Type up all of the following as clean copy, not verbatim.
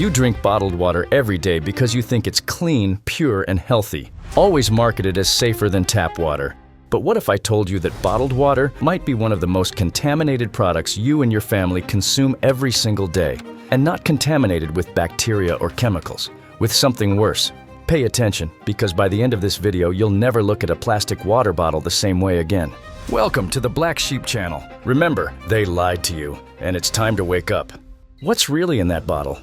You drink bottled water every day because you think it's clean, pure, and healthy, always marketed as safer than tap water. But what if I told you that bottled water might be one of the most contaminated products you and your family consume every single day, and not contaminated with bacteria or chemicals, with something worse? Pay attention, because by the end of this video, you'll never look at a plastic water bottle the same way again. Welcome to the Black Sheep channel. Remember, they lied to you, and it's time to wake up. What's really in that bottle?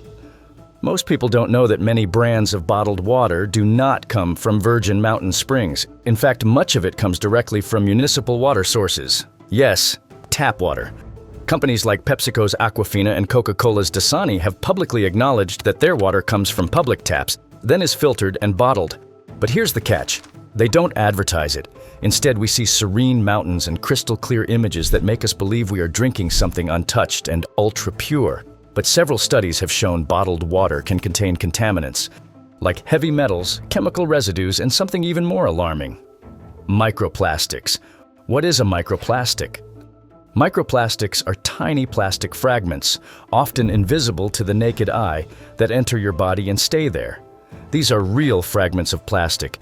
Most people don't know that many brands of bottled water do not come from virgin mountain springs. In fact, much of it comes directly from municipal water sources. Yes, tap water. Companies like PepsiCo's Aquafina and Coca-Cola's Dasani have publicly acknowledged that their water comes from public taps, then is filtered and bottled. But here's the catch. They don't advertise it. Instead, we see serene mountains and crystal-clear images that make us believe we are drinking something untouched and ultra-pure. But several studies have shown bottled water can contain contaminants, like heavy metals, chemical residues, and something even more alarming: microplastics. What is a microplastic? Microplastics are tiny plastic fragments, often invisible to the naked eye, that enter your body and stay there. These are real fragments of plastic,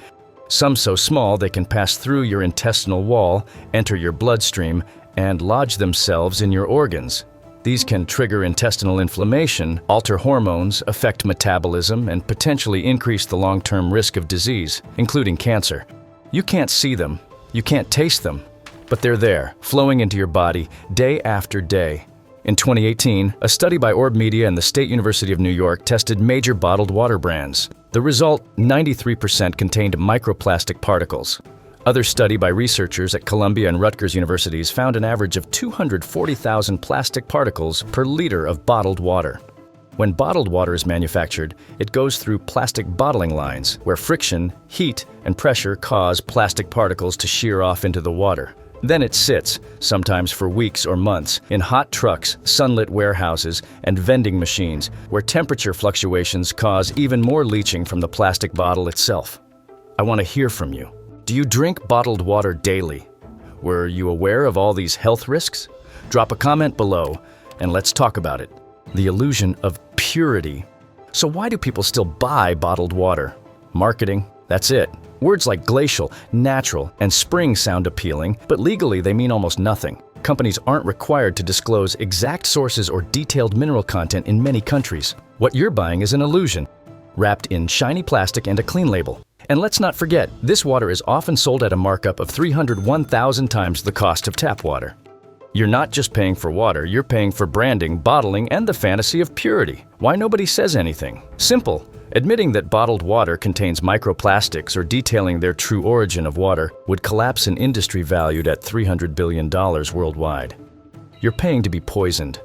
some so small they can pass through your intestinal wall, enter your bloodstream, and lodge themselves in your organs. These can trigger intestinal inflammation, alter hormones, affect metabolism, and potentially increase the long-term risk of disease, including cancer. You can't see them, you can't taste them, but they're there, flowing into your body day after day. In 2018, a study by Orb Media and the State University of New York tested major bottled water brands. The result, 93% contained microplastic particles. Other study by researchers at Columbia and Rutgers universities found an average of 240,000 plastic particles per liter of bottled water. When bottled water is manufactured, it goes through plastic bottling lines, where friction, heat, and pressure cause plastic particles to shear off into the water. Then it sits, sometimes for weeks or months, in hot trucks, sunlit warehouses, and vending machines, where temperature fluctuations cause even more leaching from the plastic bottle itself. I want to hear from you. Do you drink bottled water daily? Were you aware of all these health risks? Drop a comment below, and let's talk about it. The illusion of purity. So why do people still buy bottled water? Marketing, that's it. Words like glacial, natural, and spring sound appealing, but legally they mean almost nothing. Companies aren't required to disclose exact sources or detailed mineral content in many countries. What you're buying is an illusion, wrapped in shiny plastic and a clean label. And let's not forget, this water is often sold at a markup of 301,000 times the cost of tap water. You're not just paying for water, you're paying for branding, bottling, and the fantasy of purity. Why nobody says anything? Simple. Admitting that bottled water contains microplastics or detailing their true origin of water would collapse an industry valued at $300 billion worldwide. You're paying to be poisoned.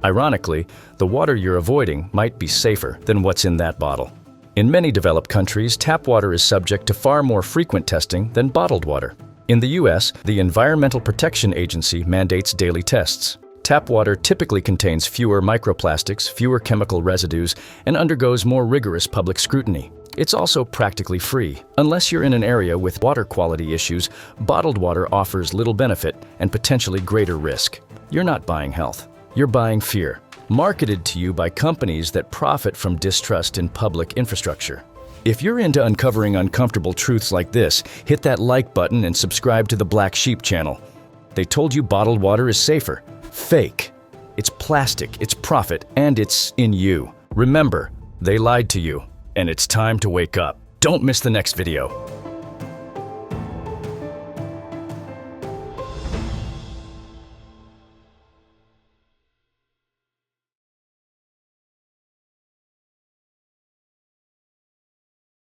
Ironically, the water you're avoiding might be safer than what's in that bottle. In many developed countries, tap water is subject to far more frequent testing than bottled water. In the US, the Environmental Protection Agency mandates daily tests. Tap water typically contains fewer microplastics, fewer chemical residues, and undergoes more rigorous public scrutiny. It's also practically free. Unless you're in an area with water quality issues, bottled water offers little benefit and potentially greater risk. You're not buying health. You're buying fear, marketed to you by companies that profit from distrust in public infrastructure. If you're into uncovering uncomfortable truths like this, hit that like button and subscribe to the Black Sheep channel. They told you bottled water is safer. Fake. It's plastic, it's profit, and it's in you. Remember, they lied to you, and it's time to wake up. Don't miss the next video.